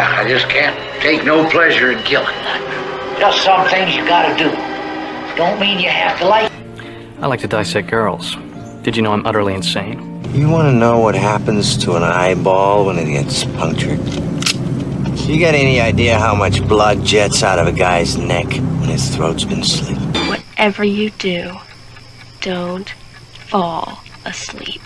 I just can't take no pleasure in killing. Just some things you gotta do. Don't mean you have to like. I like to dissect girls. Did you know I'm utterly insane? You want to know what happens to an eyeball when it gets punctured? You got any idea how much blood jets out of a guy's neck when his throat's been slit? Whatever you do, don't fall asleep.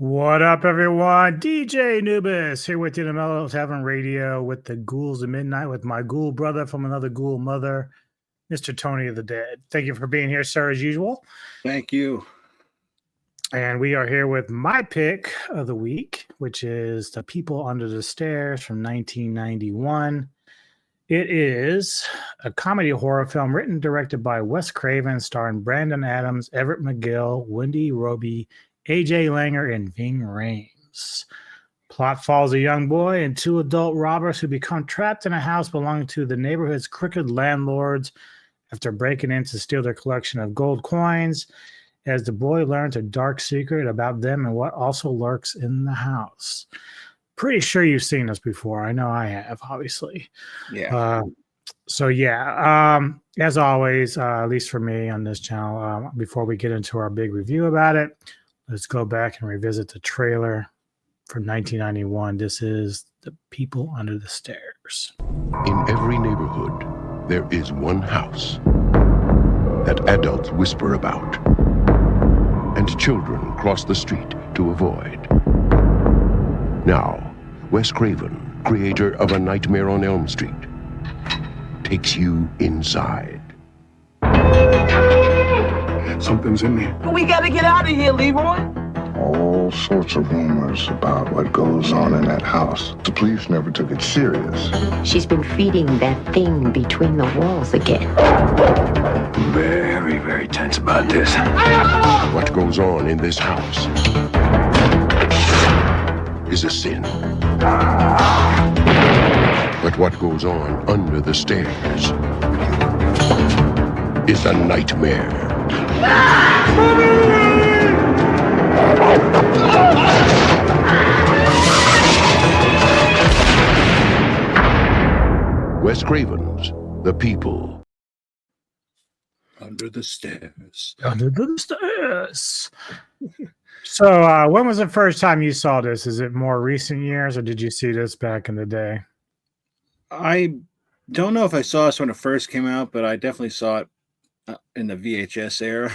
What up, everyone? DJ Nubis here with you in the Mellow Tavern Radio with the Ghouls of Midnight with my ghoul brother from another ghoul mother, Mr. Tony of the Dead. Thank you for being here, sir, as usual. Thank you. And we are here with my pick of the week, which is The People Under the Stairs from 1991. It is a comedy horror film written and directed by Wes Craven, starring Brandon Adams, Everett McGill, Wendy Roby, AJ Langer, and Ving Rhames. Plot follows a young boy and two adult robbers who become trapped in a house belonging to the neighborhood's crooked landlords after breaking in to steal their collection of gold coins, as the boy learns a dark secret about them and what also lurks in the house. pretty sure you've seen this before. I know I have, obviously. Yeah. So yeah, as always, at least for me on this channel, before we get into our big review about it, let's go back and revisit the trailer from 1991. This is The People Under the Stairs. In every neighborhood, there is one house that adults whisper about and children cross the street to avoid. Now, Wes Craven, creator of A Nightmare on Elm Street, takes you inside. Something's in there. We gotta get out of here, Leroy. All sorts of rumors about what goes on in that house. The police never took it serious. She's been feeding that thing between the walls again. Very, very tense about this. What goes on in this house is a sin. But what goes on under the stairs is a nightmare. Wes Craven's The People. Under the stairs. Under the stairs. So, when was the first time you saw this? Is it more recent years, or did you see this back in the day? I don't know if I saw this when it first came out, but I definitely saw it in the VHS era.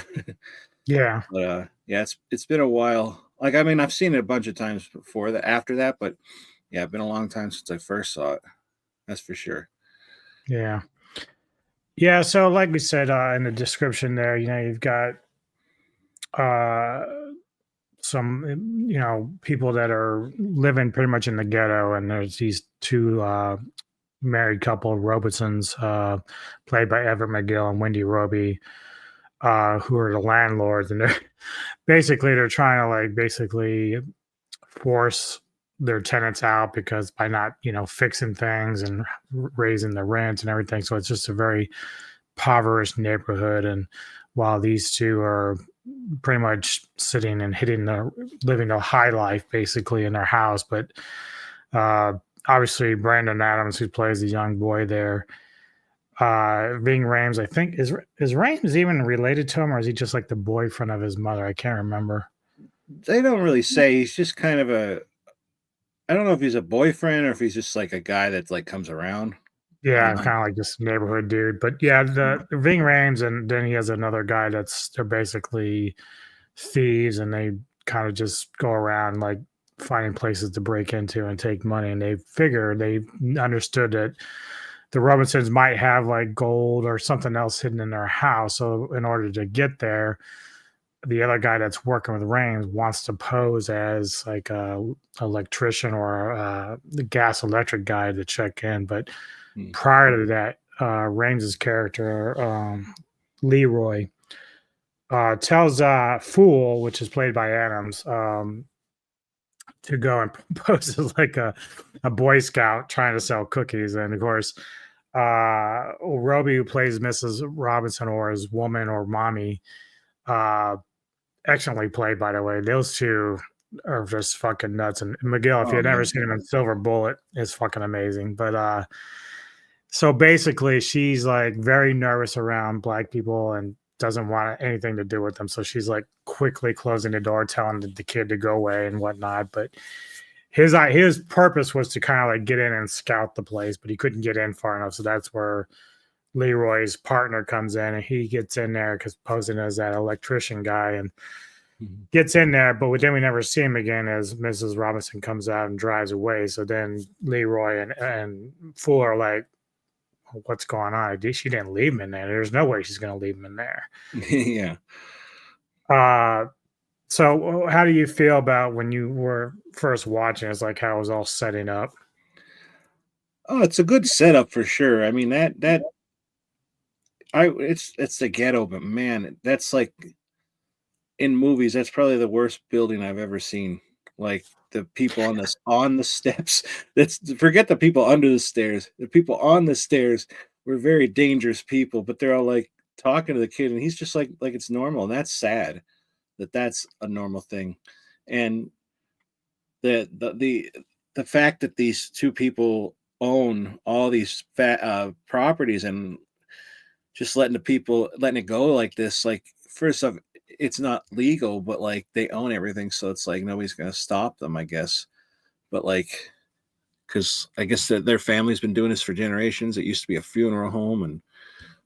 Yeah. But yeah, it's been a while. Like, I mean, I've seen it a bunch of times before that, after that, but yeah, it's been a long time since I first saw it. That's for sure. Yeah. Yeah. So, like we said in the description there, you've got some, people that are living pretty much in the ghetto, and there's these two married couple, Robinsons, played by Everett McGill and Wendy Roby, who are the landlords, and they're trying to force their tenants out because by not fixing things and raising the rent and everything. So it's just a very impoverished neighborhood, and while these two are pretty much sitting and living a high life basically in their house, but obviously Brandon Adams, who plays the young boy there, Ving Rhames, I think is Rhames even related to him, or is he just like the boyfriend of his mother? I can't remember. They don't really say. He's just kind of I don't know if he's a boyfriend or if he's just like a guy that like comes around. Yeah, kind of like this neighborhood dude. But yeah, the Ving Rhames, and then he has another guy they're basically thieves, and they kind of just go around like finding places to break into and take money. And they understood that the Robinsons might have like gold or something else hidden in their house. So in order to get there, the other guy that's working with Rhames wants to pose as like a electrician or the gas electric guy to check in. But prior to that, Rhames's character, Leroy, tells Fool, which is played by Adams, to go and pose as like a Boy Scout trying to sell cookies. And of course, Roby, who plays Mrs. Robinson, or his woman or mommy, excellently played, by the way. Those two are just fucking nuts. And McGill, if you had never seen him in Silver Bullet, is fucking amazing. But so basically, she's like very nervous around black people and doesn't want anything to do with them. So she's like quickly closing the door, telling the kid to go away and whatnot. But his purpose was to kind of like get in and scout the place, but he couldn't get in far enough. So that's where Leroy's partner comes in, and he gets in there because posing as that electrician guy, and gets in there. But then we never see him again as Mrs. Robinson comes out and drives away. So then Leroy and Fool are like, what's going on? She didn't leave him in there. There's no way she's going to leave him in there. Yeah. So how do you feel about when you were first watching? It's like how it was all setting up. Oh, it's a good setup for sure. I mean, it's the ghetto, but man, that's like in movies, that's probably the worst building I've ever seen. Like the people on the steps. Forget the people under the stairs. The people on the stairs were very dangerous people, but they're all like talking to the kid, and he's just like it's normal. And that's sad that's a normal thing. And the the fact that these two people own all these properties and just letting it go like this, like first off, it's not legal, but like they own everything, so it's like nobody's gonna stop them, I guess. But like, because I guess that their family's been doing this for generations. It used to be a funeral home and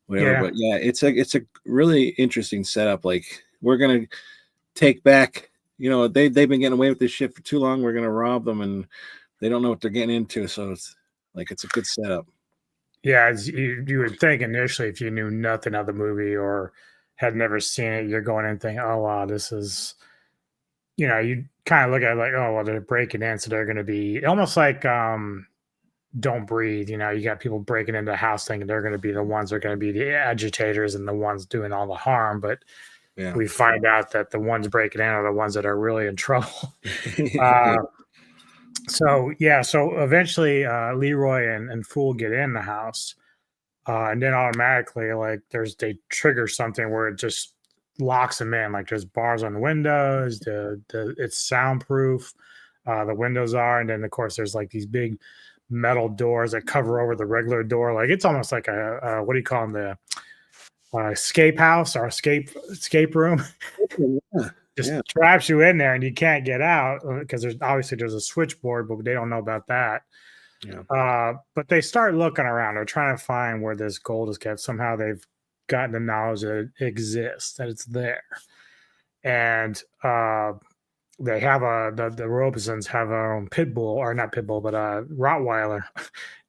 whatever. Yeah. But yeah, it's a really interesting setup. Like we're gonna take back, they've been getting away with this shit for too long. We're gonna rob them, and they don't know what they're getting into. So it's a good setup. Yeah, you would think initially if you knew nothing of the movie or had never seen it, you're going and thinking, oh wow, this is, you kind of look at it like, oh well, they're breaking in, so they're going to be almost like Don't Breathe. You got people breaking into the house thinking they're going to be the ones that are going to be the agitators and the ones doing all the harm, but Yeah. we find out that the ones breaking in are the ones that are really in trouble. So eventually Leroy and Fool get in the house, and then automatically like they trigger something where it just locks them in. Like there's bars on the windows, it's soundproof, the windows are, and then of course there's like these big metal doors that cover over the regular door. Like it's almost like a what do you call them, the escape house or escape room. Just traps you in there and you can't get out because there's a switchboard, but they don't know about that. Yeah. But they start looking around. They're trying to find where this gold is kept. Somehow they've gotten the knowledge that it exists, that it's there. And they have the Robesons have their own pit bull, or not pit bull, but a Rottweiler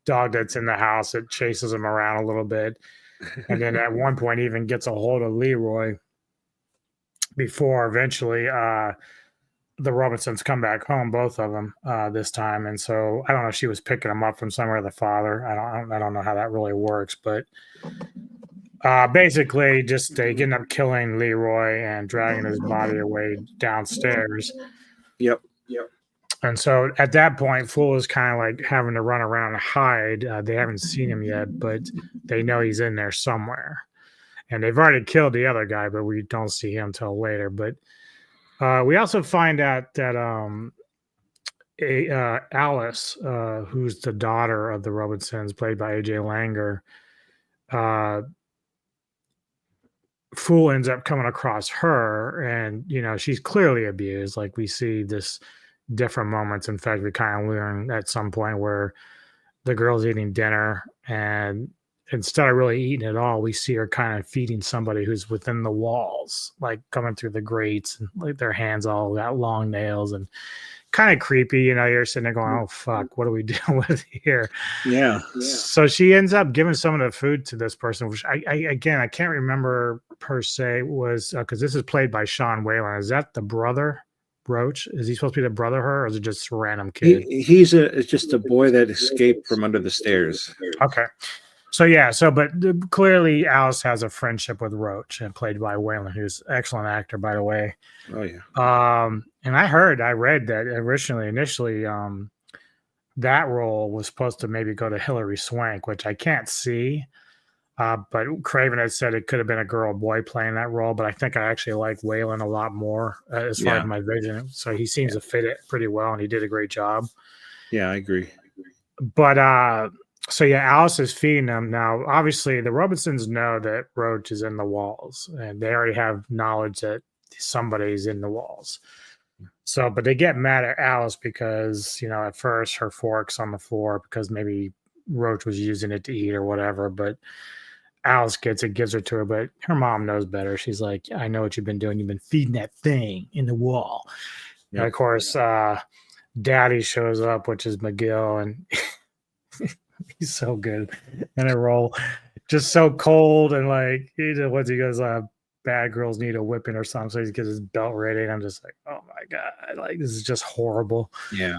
dog that's in the house that chases them around a little bit. And then at one point even gets a hold of Leroy before eventually the Robinsons come back home, both of them this time. And so I don't know if she was picking them up from somewhere, the father. I don't know how that really works, but basically just they end up killing Leroy and dragging his body away downstairs. Yep. And so at that point, Fool is kind of like having to run around and hide. They haven't seen him yet, but they know he's in there somewhere. And they've already killed the other guy, but we don't see him till later. But we also find out that Alice, who's the daughter of the Robinsons, played by AJ Langer, Fool ends up coming across her, and she's clearly abused. Like we see this different moments. In fact, we kind of learn at some point where the girl's eating dinner, and instead of really eating it all, we see her kind of feeding somebody who's within the walls, like coming through the grates, and like their hands all got long nails and kind of creepy. You're sitting there going, oh fuck, what are we doing with here? Yeah. So she ends up giving some of the food to this person, which I can't remember per se, was because this is played by Sean Whalen. Is that the brother Roach? Is he supposed to be the brother of her, or is it just a random kid? He's just a boy that escaped from under the stairs. Okay. But clearly Alice has a friendship with Roach, and played by Whalen, who's an excellent actor, by the way. Oh yeah. And I read that initially, that role was supposed to maybe go to Hilary Swank, which I can't see. But Craven had said it could have been a girl or boy playing that role, but I think I actually like Whalen a lot more as far as my vision. So he seems to fit it pretty well, and he did a great job. Yeah, I agree. But Alice is feeding them. Now, obviously, the Robinsons know that Roach is in the walls, and they already have knowledge that somebody's in the walls. So, but they get mad at Alice because, at first her fork's on the floor because maybe Roach was using it to eat or whatever. But Alice gets it, gives her to her, but her mom knows better. She's like, I know what you've been doing. You've been feeding that thing in the wall. Yep. And of course, Daddy shows up, which is McGill, and he's so good in a role. Just so cold, and like, he goes, bad girls need a whipping or something. So he gets his belt ready, and I'm just like, oh my God, like this is just horrible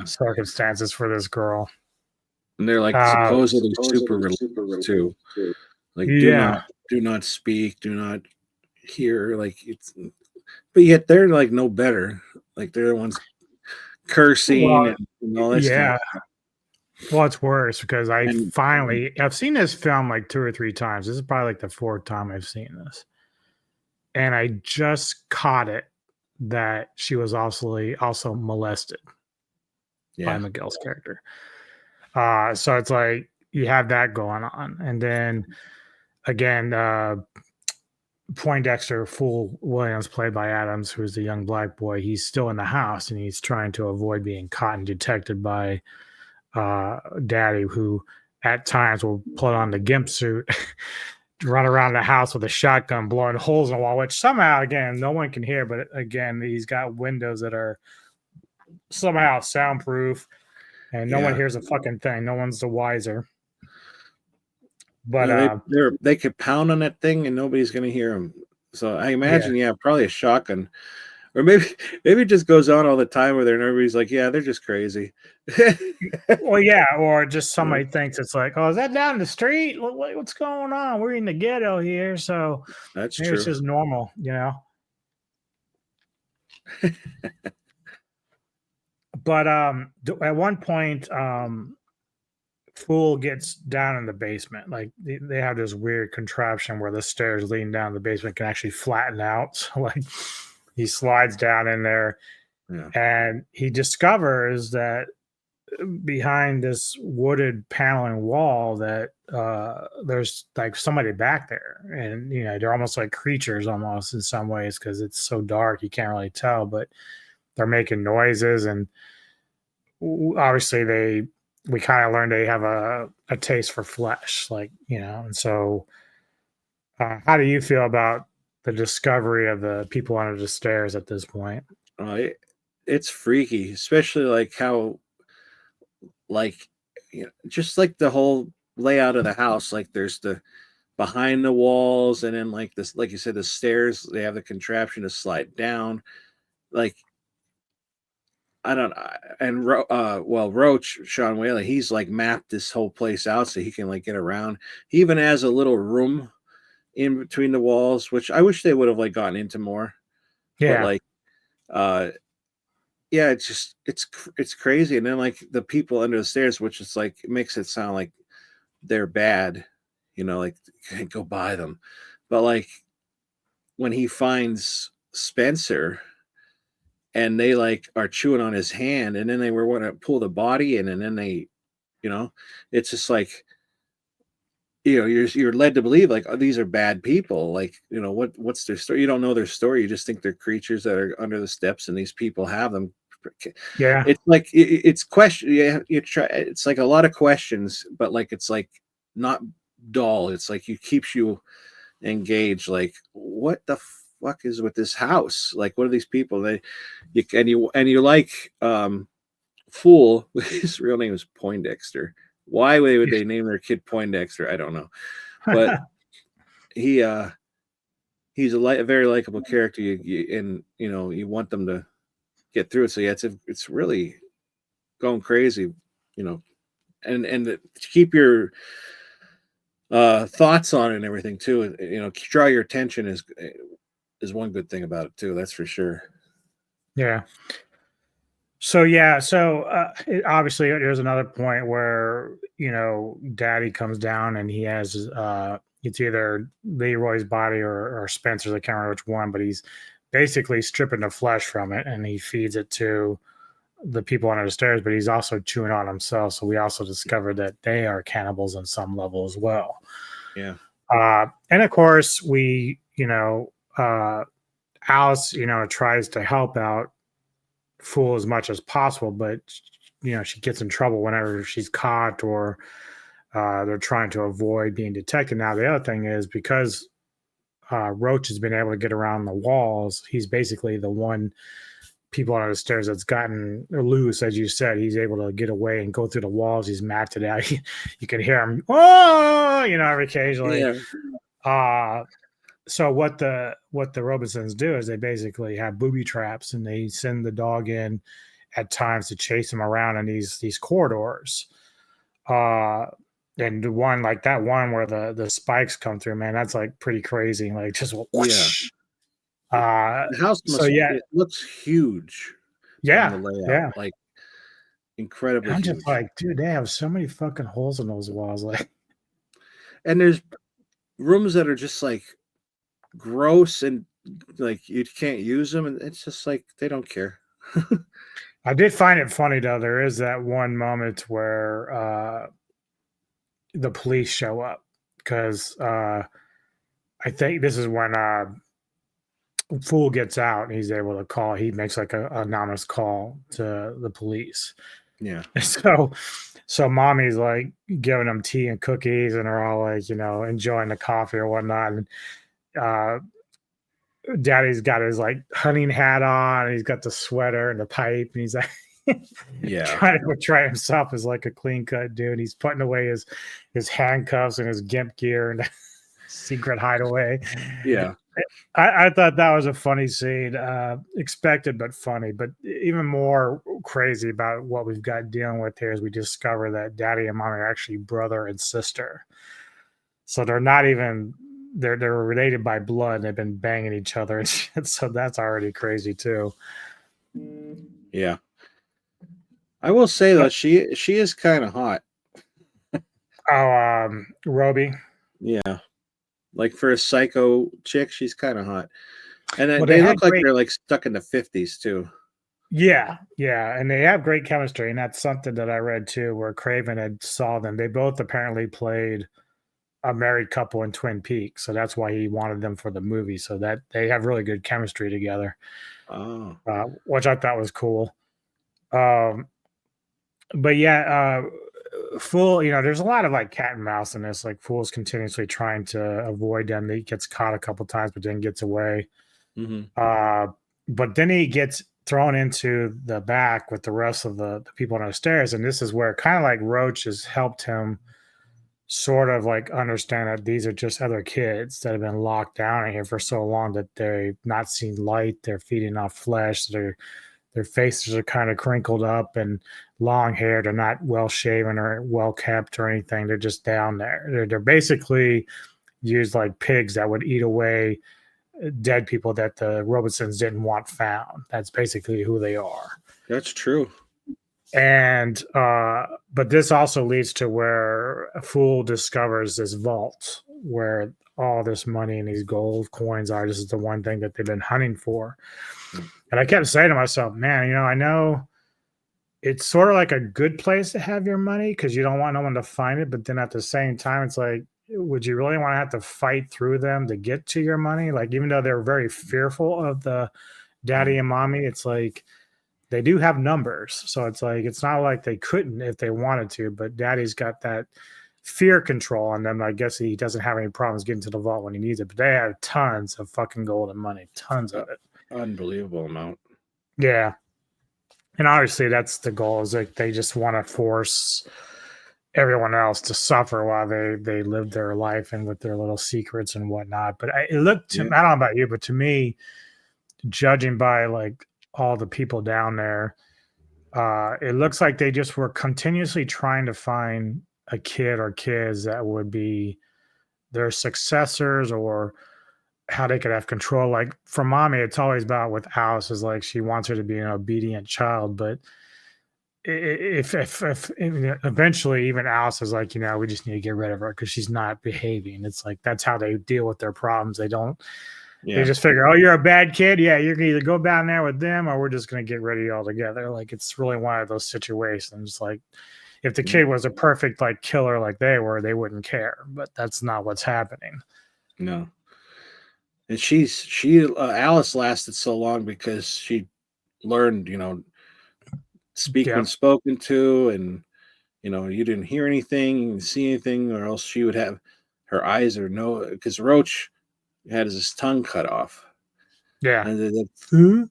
circumstances for this girl. And they're like supposedly super religious too. Like, do not speak, do not hear. Like, but yet they're like no better. Like they're the ones cursing and all that stuff. Well, it's worse because I've seen this film like 2 or 3 times. This is probably like the 4th time I've seen this. And I just caught it that she was also molested. by Miguel's character. So it's like you have that going on, and then again, Poindexter Fool Williams, played by Adams, who's the young black boy, he's still in the house and he's trying to avoid being caught and detected by Daddy, who at times will put on the gimp suit, run around the house with a shotgun, blowing holes in the wall, which somehow, again, no one can hear. But again, he's got windows that are somehow soundproof, and no one hears a fucking thing. No one's the wiser. But they could pound on that thing and nobody's going to hear them. So I imagine, probably a shotgun, or maybe it just goes on all the time where everybody's like, yeah, they're just crazy. Well, yeah, or just somebody thinks it's like, oh, is that down the street? What's going on? We're in the ghetto here, so that's maybe true. it's just normal, you know. But at one point, Fool gets down in the basement. Like they have this weird contraption where the stairs leading down the basement can actually flatten out. So like he slides down in there, and he discovers that behind this wooded paneling wall that there's like somebody back there, and you know they're almost like creatures almost in some ways because it's so dark you can't really tell, but they're making noises, and obviously we kind of learned they have a taste for flesh, like, you know. And so how do you feel about the discovery of the people under the stairs at this point? It's freaky, especially like how, like, you know, just like the whole layout of the house, like there's the behind the walls, and then like this, like you said, the stairs, they have the contraption to slide down. Like, I don't and Roach, Sean Whaley, he's like mapped this whole place out so he can like get around. He even has a little room in between the walls, which I wish they would have like gotten into more. But like it's just it's crazy. And then like the people under the stairs, which is like, it makes it sound like they're bad, you know, like you can't go by them. But like when he finds Spencer and they like are chewing on his hand, and then they were want to pull the body in, and then they, you know, it's just like, you know, you're led to believe like, oh, these are bad people. Like, you know, what's their story? You don't know their story. You just think they're creatures that are under the steps, and these people have them. Yeah, it's like it's question. Yeah, you try. It's like a lot of questions, but like it's like not dull. It's like it keeps you engaged. Like, what the fuck is with this house? Like, what are these people? You like Fool. His real name is Poindexter. Why would they name their kid Poindexter? I don't know, but he's a very likable character. And you know, you want them to get through it. So yeah, it's really going crazy, you know, and to keep your thoughts on it and everything too. You know, draw your attention is one good thing about it too. That's for sure. Yeah. So obviously there's another point where, you know, Daddy comes down and he has it's either Leroy's body or Spencer's, I can't remember which one, but he's basically stripping the flesh from it and he feeds it to the people under the stairs, but he's also chewing on himself. So we also discovered that they are cannibals on some level as well. Yeah. And of course we, you know, Alice, you know, tries to help out Fool as much as possible, but you know, she gets in trouble whenever she's caught or they're trying to avoid being detected. Now the other thing is, because Roach has been able to get around the walls, he's basically the one people under the stairs that's gotten loose. As you said, he's able to get away and go through the walls. He's mapped it out. You can hear him, oh, you know, occasionally. So what the Robinsons do is they basically have booby traps, and they send the dog in at times to chase him around in these corridors. And the one like that one where the spikes come through, man, that's like pretty crazy. Like just whoosh. The house it looks huge. Yeah, the layout, yeah, like incredibly. I'm huge. just like, dude, they have so many fucking holes in those walls, like. And there's rooms that are just like gross and like you can't use them, and it's just like they don't care. I did find it funny though. There is that one moment where the police show up because I think this is when Fool gets out and he's able to call. He makes like a anonymous call to the police. Yeah. So mommy's like giving them tea and cookies, and they're all like, enjoying the coffee or whatnot. And uh, daddy's got his like hunting hat on, and he's got the sweater and the pipe, and he's like trying to portray himself as like a clean cut dude. He's putting away his handcuffs and his gimp gear and secret hideaway. Yeah. I thought that was a funny scene, expected but funny. But even more crazy about what we've got dealing with here is we discover that daddy and mommy are actually brother and sister. So they're not even they're related by blood. They've been banging each other and shit. So that's already crazy too. Yeah. I will say though, she is kind of hot. Oh, Roby. Yeah. Like for a psycho chick, she's kind of hot. And Well, they look like they're like stuck in the 50s too. Yeah, and they have great chemistry, and that's something that I read too, where Craven had saw them. They both apparently played a married couple in Twin Peaks, so that's why he wanted them for the movie. So that they have really good chemistry together, which I thought was cool. But yeah, Fool, there's a lot of like cat and mouse in this. Like Fool's continuously trying to avoid them. He gets caught a couple times, but then gets away. But then he gets thrown into the back with the rest of the people on the stairs, and this is where kind of like Roach has helped him sort of like understand that these are just other kids that have been locked down in here for so long that they've not seen light. They're feeding off flesh. Their faces are kind of crinkled up and long haired. They're not well shaven or well kept or anything. They're just down there. They're basically used like pigs that would eat away dead people that the Robinsons didn't want found. That's basically who they are. That's true. And but this also leads to where a Fool discovers this vault where all this money and these gold coins are. This is the one thing that they've been hunting for. And I kept saying to myself, man, I know it's sort of like a good place to have your money because you don't want no one to find it. But then at the same time, it's like, would you really want to have to fight through them to get to your money? Like, even though they're very fearful of the daddy and mommy, it's like they do have numbers. So it's like, it's not like they couldn't if they wanted to, but daddy's got that fear control on them. I guess he doesn't have any problems getting to the vault when he needs it, but they have tons of fucking gold and money, tons of it. Unbelievable amount. Yeah. And obviously that's the goal, is like they just want to force everyone else to suffer while they live their life and with their little secrets and whatnot. But it looked to, I don't know about you, but to me, judging by like all the people down there, it looks like they just were continuously trying to find a kid or kids that would be their successors or how they could have control. Like for mommy, it's always about with Alice is like she wants her to be an obedient child, but if eventually even Alice is like, we just need to get rid of her because she's not behaving. It's like that's how they deal with their problems. They don't. Yeah. They just figure, oh, you're a bad kid. Yeah, you're gonna either go down there with them or we're just gonna get rid of you altogether. Like it's really one of those situations. Like if the kid was a perfect like killer like they were, they wouldn't care. But that's not what's happening. No. And Alice lasted so long because she learned, speak when spoken to, and you didn't hear anything, you didn't see anything, or else she would have her eyes or no, because Roach had his tongue cut off. Yeah. And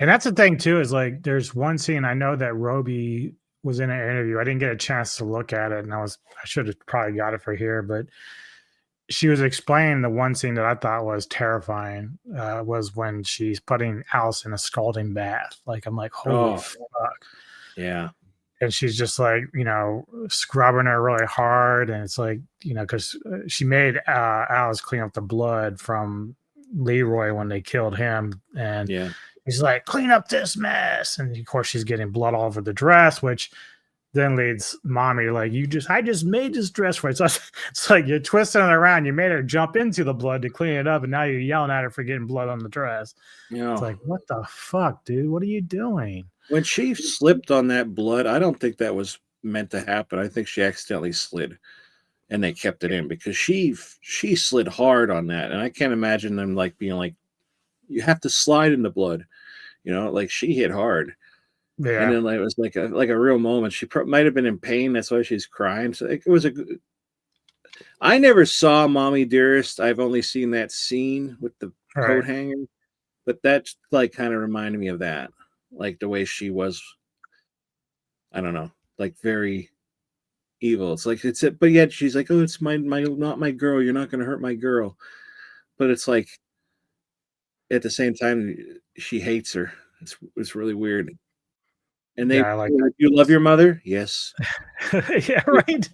that's the thing too, is like there's one scene I know that Roby was in an interview. I didn't get a chance to look at it, and I should have probably got it for here, but she was explaining the one scene that I thought was terrifying was when she's putting Alice in a scalding bath. Like, I'm like, holy fuck. Yeah. And she's just like, scrubbing her really hard. And it's like, because she made Alice clean up the blood from Leroy when they killed him. And he's like, clean up this mess. And of course, she's getting blood all over the dress, which then leads mommy like, I just made this dress for it. So it's like you're twisting it around. You made her jump into the blood to clean it up, and now you're yelling at her for getting blood on the dress. It's like, what the fuck, dude? What are you doing? When she slipped on that blood, I don't think that was meant to happen. I think she accidentally slid, and they kept it in because she slid hard on that, and I can't imagine them like being like, you have to slide in the blood, like she hit hard. And Yeah. then like, it was like a real moment. She might have been in pain. That's why she's crying. So it was I never saw Mommy Dearest. I've only seen that scene with the All coat right. hanger, but that's like kind of reminded me of that, like the way she was. I don't know, like very evil. It's like it's it, but yet she's like, oh, it's my not my girl. You're not going to hurt my girl. But it's like at the same time, she hates her. It's really weird. And Yeah, I like you love your mother? Yes. that. Yeah, right.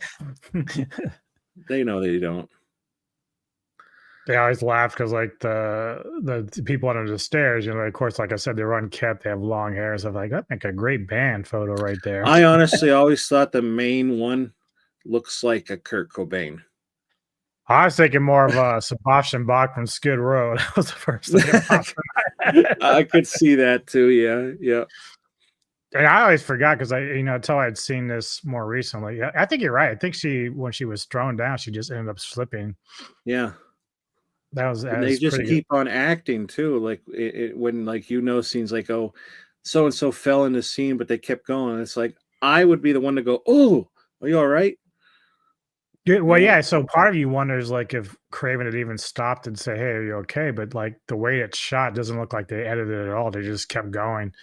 They know they don't. They always laugh because like the people under the stairs, of course, like I said, they're unkept. They have long hair and stuff like that. Make a great band photo right there. I honestly always thought the main one looks like a Kurt Cobain. I was thinking more of Sebastian Bach from Skid Row. That was the first thing that popped in my head. I could see that too. Yeah, yeah. And I always forgot because until I had seen this more recently. Yeah, I think you're right. I think when she was thrown down, she just ended up slipping. Yeah. That And they was just pretty keep on acting too. Like when like scenes like, oh, so and so fell in the scene, but they kept going. It's like I would be the one to go, oh, are you all right? good. Well, yeah. So part of you wonders like if Craven had even stopped and say, "Hey, are you okay?" But like the way it's shot doesn't look like they edited it at all. They just kept going,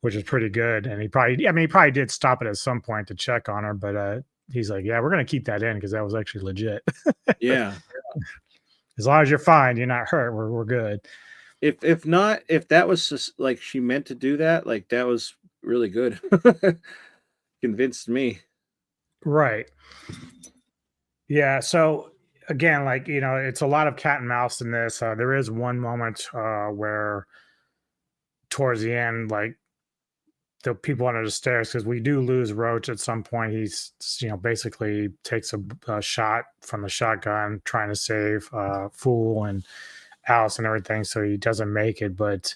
which is pretty good. And he probably did stop it at some point to check on her, but he's like, "Yeah, we're gonna keep that in because that was actually legit." Yeah. As long as you're fine, you're not hurt. We're good. If not, if that was just like she meant to do that, like that was really good. Convinced me. Right. Yeah. So again, like it's a lot of cat and mouse in this. There is one moment where towards the end, like the people under the stairs, because we do lose Roach at some point. He's basically takes a shot from the shotgun trying to save Fool and Alice and everything, so he doesn't make it, but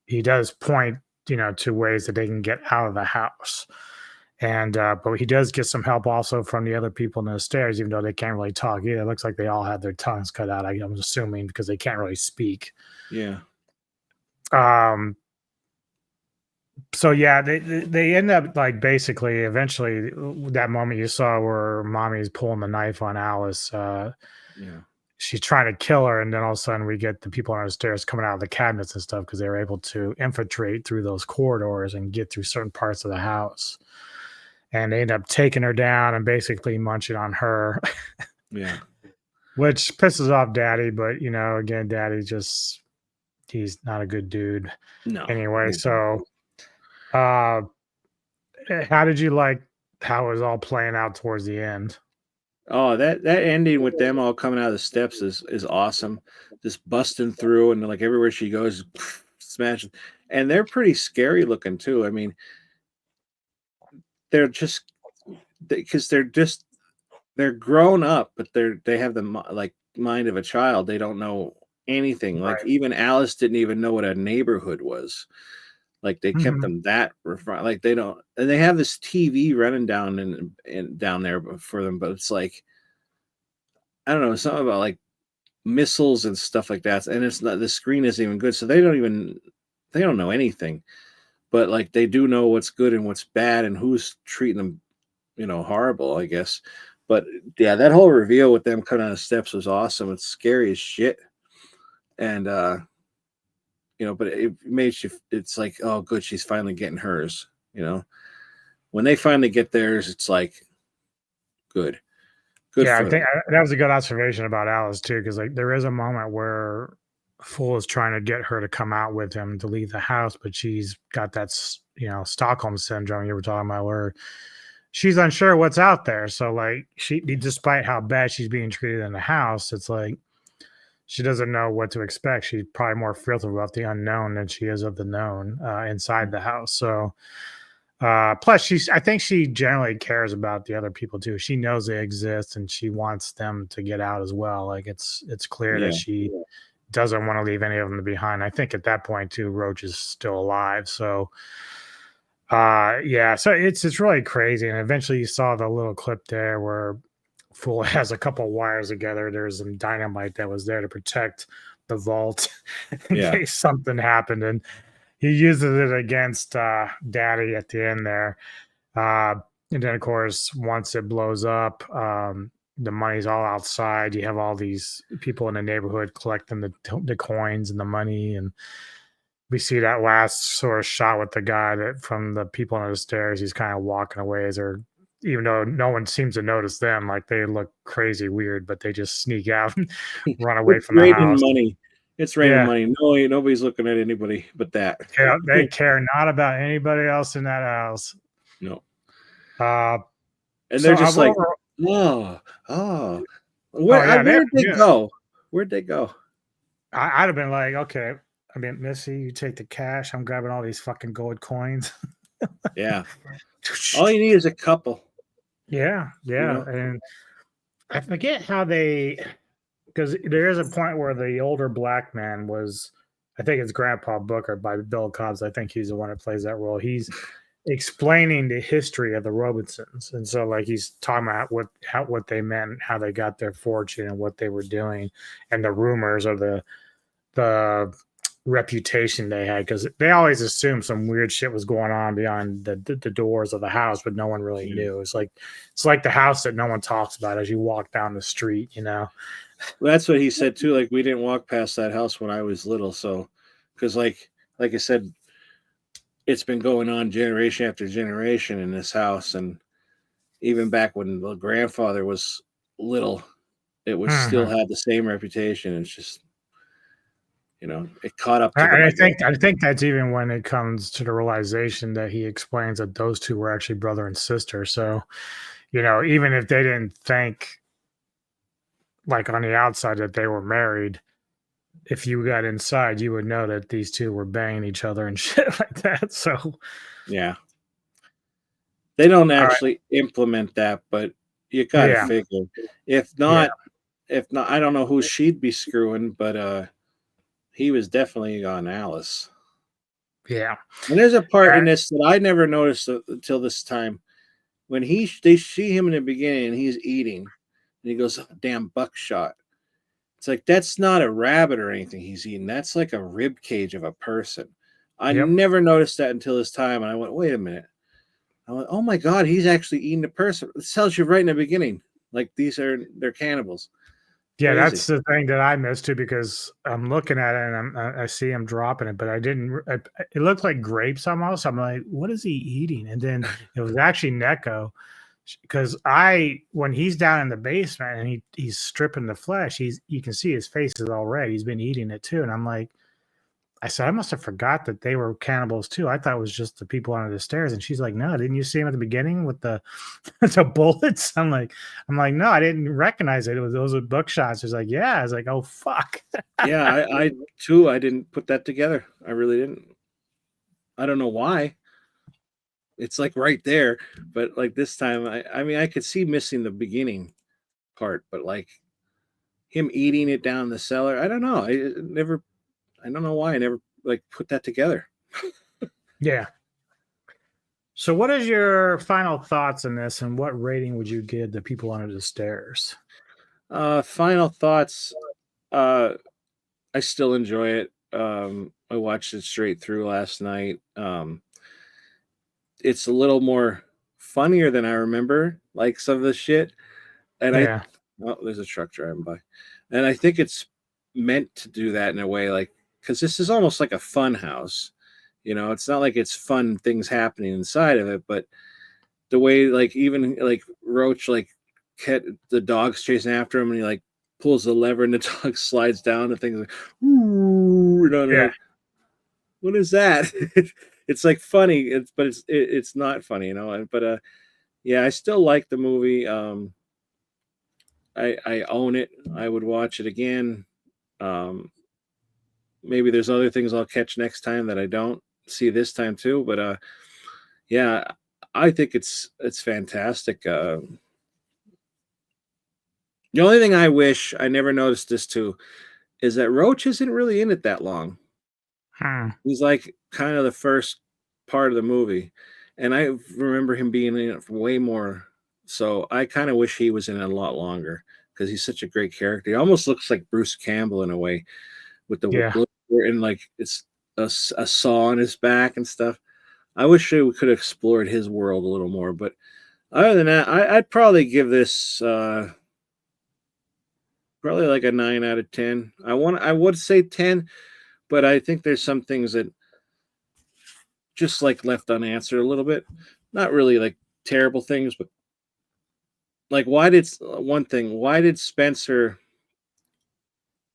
he does point to ways that they can get out of the house. And but he does get some help also from the other people in the stairs, even though they can't really talk either. It looks like they all had their tongues cut out, I'm assuming, because they can't really speak. Yeah. So yeah, they end up like basically eventually that moment you saw where mommy's pulling the knife on Alice. Yeah. She's trying to kill her, and then all of a sudden we get the people on the stairs coming out of the cabinets and stuff because they were able to infiltrate through those corridors and get through certain parts of the house. And they end up taking her down and basically munching on her. Yeah. Which pisses off Daddy, but again, Daddy he's not a good dude. No. Anyway, so how did you like how it was all playing out towards the end? Oh, that ending with them all coming out of the steps is awesome. Just busting through and like everywhere she goes, smashing. And they're pretty scary looking too. I mean, they're just because they're grown up, but they have the like mind of a child. They don't know anything. Like even Alice didn't even know what a neighborhood was. Like they kept them that refined. Like they don't, and they have this TV running down and down there for them, but it's like I don't know, something about like missiles and stuff like that. And it's not, the screen isn't even good, so they don't know anything. But like they do know what's good and what's bad and who's treating them, horrible, I guess. But yeah, that whole reveal with them coming on the steps was awesome. It's scary as shit. And but it made you, it's like, oh good, she's finally getting hers. When they finally get theirs, it's like good. Yeah, I think that was a good observation about Alice too, because like there is a moment where Fool is trying to get her to come out with him to leave the house, but she's got that Stockholm syndrome you were talking about, where she's unsure what's out there. So like despite how bad she's being treated in the house, it's like she doesn't know what to expect. She's probably more fearful about the unknown than she is of the known inside the house. So Plus, I think she generally cares about the other people too. She knows they exist, and she wants them to get out as well. Like it's clear that Yeah. she doesn't want to leave any of them behind. I think at that point too, Roach is still alive. So, yeah, so it's really crazy. And eventually, you saw the little clip there where Fool has a couple wires together. There's some dynamite that was there to protect the vault in Yeah. case something happened, and he uses it against Daddy at the end there. Uh, and then, of course, once it blows up, the money's all outside. You have all these people in the neighborhood collecting the coins and the money, and we see that last sort of shot with the guy that from the people on the stairs. He's kind of walking away as they're, even though no one seems to notice them, like they look crazy weird, but they just sneak out and run away It's from the raining house. money. It's raining Yeah, money. No, nobody's looking at anybody but that. yeah, they care not about anybody else in that house. No. Uh, And so they're just like, overall, oh, oh. oh yeah, they Where'd they yeah. go? Where'd they go? I'd have been like, okay, I mean, Missy, you take the cash. I'm grabbing all these fucking gold coins. Yeah. All you need is a couple, Yeah, you yeah, know? and I forget how they, because there is a point where the older black man was, I think it's Grandpa Booker by Bill Cobbs. I think he's the one that plays that role. He's explaining the history of the Robinsons, and so like he's talking about what they meant, how they got their fortune, and what they were doing, and the rumors of the reputation they had, because they always assumed some weird shit was going on beyond the doors of the house, but no one really knew. It's like the house that no one talks about as you walk down the street, you know. Well, that's what he said too. Like, we didn't walk past that house when I was little. So, because like I said, it's been going on generation after generation in this house. And even back when the grandfather was little, it was still Mhm. had the same reputation. It's just, it caught up to them, And I guess. I think that's even when it comes to the realization that he explains that those two were actually brother and sister. So, you know, even if they didn't think like on the outside that they were married, if you got inside, you would know that these two were banging each other and shit like that. So, Yeah. They don't all right, actually implement that, but you got to yeah, figure. If yeah, not, if not, I don't know who she'd be screwing, but he was definitely on Alice. yeah, And there's a part uh, in this that I never noticed until this time when they see him in the beginning and he's eating, and he goes, "Oh, damn buckshot." It's like that's not a rabbit or anything he's eating. That's like a rib cage of a person. I yep, never noticed that until this time, and I went, "Wait a minute." I went, "Oh my god, he's actually eating a person." It tells you right in the beginning, like they're cannibals. yeah. Crazy. That's the thing that I missed too, because I'm looking at it and I see him dropping it, but I didn't. It looked like grapes almost. I'm like, what is he eating? And then it was actually Neko, because when he's down in the basement and he's stripping the flesh, you can see his face is all red. He's been eating it too, and I'm like, I said, I must have forgot that they were cannibals too. I thought it was just the people under the stairs. And she's like, no, didn't you see him at the beginning with the the bullets? I'm like, no, I didn't recognize it. It was those were buckshots. She's like, yeah. I was like, oh fuck. Yeah, I too. I didn't put that together. I really didn't. I don't know why. It's like right there, but like this time, I mean, I could see missing the beginning part, but like him eating it down the cellar, I don't know. I don't know why I never like put that together. Yeah. So what is your final thoughts on this, and what rating would you give the people under the stairs? Final thoughts. Uh, I still enjoy it. I watched it straight through last night. It's a little more funnier than I remember, like some of the shit. And Yeah. oh, there's a truck driving by, and I think it's meant to do that in a way, like because this is almost like a fun house. It's not like it's fun things happening inside of it, but the way, like even like Roach, like the dog's chasing after him, and he like pulls the lever, and the dog slides down, and things like, ooh, and Yeah. like, what is that? It's like funny, but it's not funny, But yeah, I still like the movie. I own it. I would watch it again. Um, Maybe there's other things I'll catch next time that I don't see this time too. But Yeah, I think it's fantastic. The only thing I wish I never noticed this too is that Roach isn't really in it that long. Hmm. He's like kind of the first part of the movie, and I remember him being in it for way more. So I kind of wish he was in it a lot longer because he's such a great character. He almost looks like Bruce Campbell in a way with the Yeah. and like it's a saw on his back and stuff. I wish we could have explored his world a little more, but other than that, I'd probably give this probably like a 9 out of 10. I would say 10, but I think there's some things that just like left unanswered a little bit. Not really like terrible things, but like why did Spencer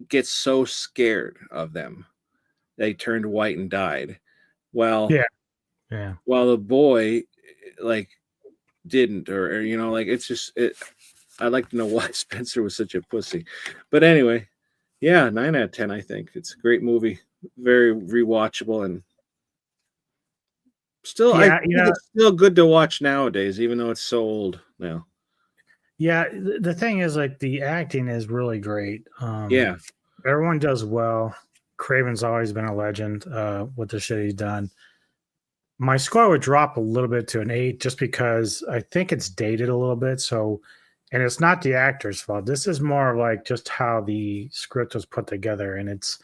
get so scared of them that he turned white and died? Well, Yeah. Yeah. while the boy like didn't, or like it's just it. I'd like to know why Spencer was such a pussy. But anyway, yeah, 9 out of 10. I think it's a great movie, very rewatchable, and still I Yeah. think it's still good to watch nowadays, even though it's so old now. Yeah. The thing is, like, the acting is really great. Yeah. Everyone does well. Craven's always been a legend with the shit he's done. My score would drop a little bit to an 8 just because I think it's dated a little bit. So, and it's not the actor's fault. This is more of like just how the script was put together. And it's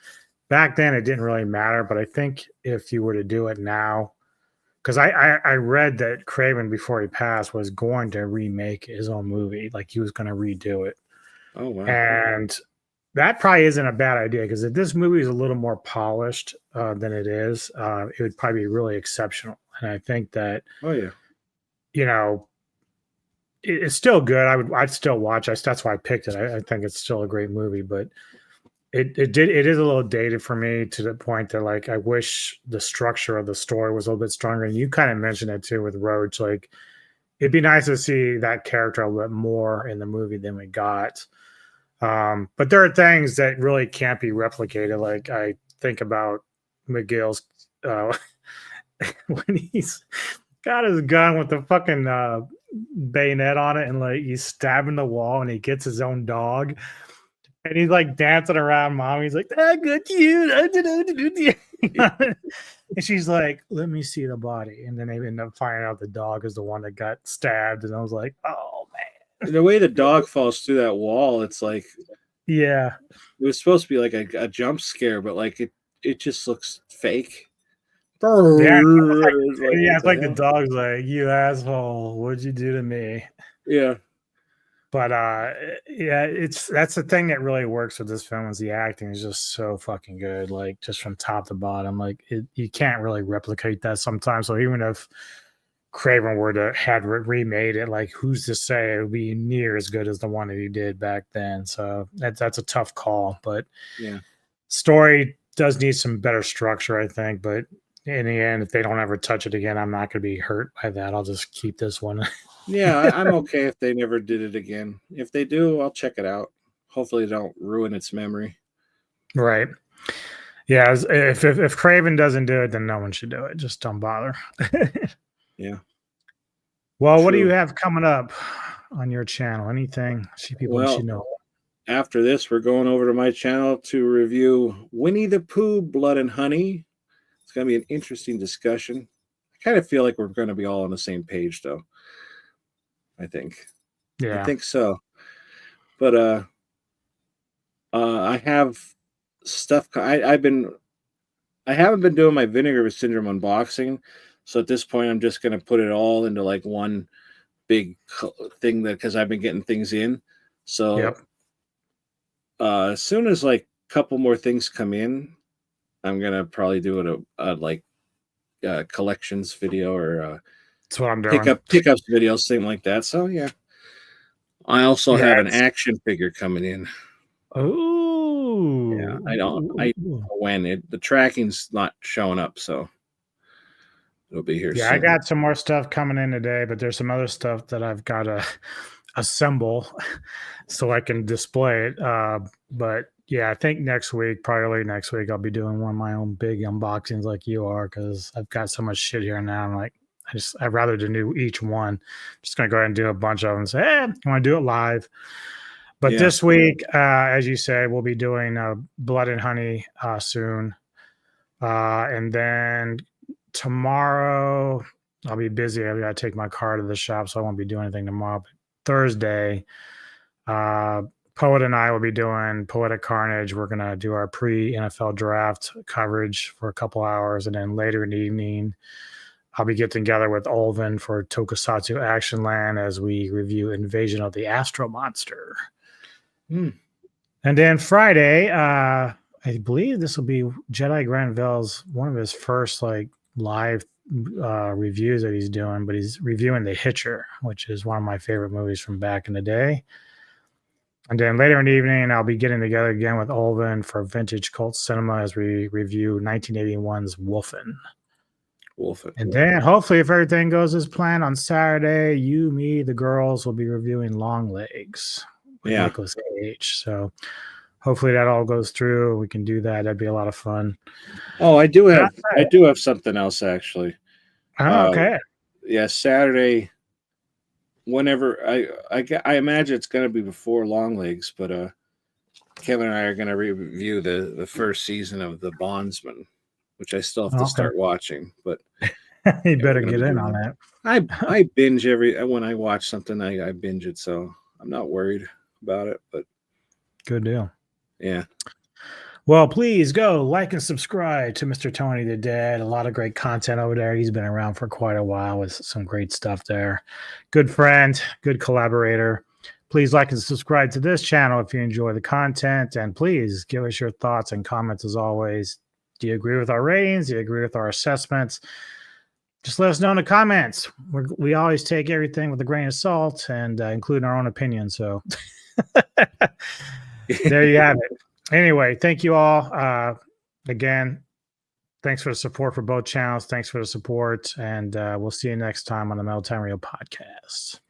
back then it didn't really matter. But I think if you were to do it now, because I read that Craven before he passed was going to remake his own movie, like he was going to redo it. Oh wow. And that probably isn't a bad idea because if this movie is a little more polished than it is, it would probably be really exceptional. And I think that, Oh yeah. you know, it's still good. I'd still watch. That's why I picked it. I think it's still a great movie, but it is a little dated for me to the point that like I wish the structure of the story was a little bit stronger. And you kind of mentioned it too with Roach. Like it'd be nice to see that character a little bit more in the movie than we got. But there are things that really can't be replicated. Like I think about McGill's when he's got his gun with the fucking bayonet on it, and like he's stabbing the wall, and he gets his own dog, and he's like dancing around mom. He's like, "I got you," and she's like, "Let me see the body," and then they end up finding out the dog is the one that got stabbed, and I was like, "Oh man." The way the dog falls through that wall, it's like Yeah. it was supposed to be like a jump scare, but like it just looks fake. Yeah, Like, yeah, what it's the like the hell? dog's like, "You asshole, what'd you do to me?" Yeah. But yeah, that's the thing that really works with this film is the acting is just so fucking good, like just from top to bottom. Like you can't really replicate that sometimes. So even if Craven were to had remade it, like who's to say it would be near as good as the one that he did back then? So that's a tough call. But Yeah. story does need some better structure, I think. But in the end, if they don't ever touch it again, I'm not going to be hurt by that. I'll just keep this one. Yeah, I'm okay if they never did it again. If they do, I'll check it out. Hopefully, they don't ruin its memory. Right. Yeah. If Craven doesn't do it, then no one should do it. Just don't bother. Yeah. Well, what do you True. have coming up on your channel? Anything people Well, should know? after this, we're going over to my channel to review Winnie the Pooh, Blood and Honey. It's going to be an interesting discussion. I kind of feel like we're going to be all on the same page, though. I think. I Yeah. think so. But I have stuff. I haven't been doing my Vinegar Syndrome unboxing, so at this point, I'm just going to put it all into like one big thing that because I've been getting things in. So Yep. as soon as like a couple more things come in, I'm gonna probably do it a like collections video or That's what I'm doing. pickups video, something like that. So yeah, I also Yeah. have an action figure coming in. Yeah, I don't Oh. know when the tracking's not showing up, so it'll be here Yeah, I soon. got some more stuff coming in today, but there's some other stuff that I've got to assemble so I can display it. But yeah, I think next week, probably next week, I'll be doing one of my own big unboxings like you are because I've got so much shit here now. I'm like, I'd rather do each one. Just gonna go ahead and do a bunch of them and say, hey, I want to do it live. But this week, as you said, we'll be doing Blood and Honey soon. And then tomorrow, I'll be busy. I've got to take my car to the shop, so I won't be doing anything tomorrow. But Thursday, Poet and I will be doing Poetic Carnage. We're going to do our pre-NFL draft coverage for a couple hours. And then later in the evening, I'll be getting together with Olvin for Tokusatsu Action Land as we review Invasion of the Astro Monster. And then Friday, I believe this will be Jedi Granville's one of his first like live reviews that he's doing, but he's reviewing The Hitcher, which is one of my favorite movies from back in the day. And then later in the evening, I'll be getting together again with Olvin for Vintage Cult Cinema as we review 1981's Wolfen. And then hopefully, if everything goes as planned on Saturday, you, me, the girls will be reviewing Long Legs with Nicolas Cage. So hopefully that all goes through. We can do that. That'd be a lot of fun. Oh, I do have something else actually. Okay. Yeah, Saturday. Whenever I imagine it's going to be before Long Legs, but Kevin and I are going to review the first season of The Bondsman, which I still have to start watching. But you better get in on that. I binge when I watch something, I binge it, so I'm not worried about it. But good deal. Yeah. Well, please go like and subscribe to Mr. Tony the Dead. A lot of great content over there. He's been around for quite a while with some great stuff there. Good friend, good collaborator. Please like and subscribe to this channel if you enjoy the content. And please give us your thoughts and comments as always. Do you agree with our ratings? Do you agree with our assessments? Just let us know in the comments. We always take everything with a grain of salt and include our own opinion. So there you have it. Anyway, thank you all. Again, thanks for the support for both channels. Thanks for the support. And we'll see you next time on the Metal Time Radio podcast.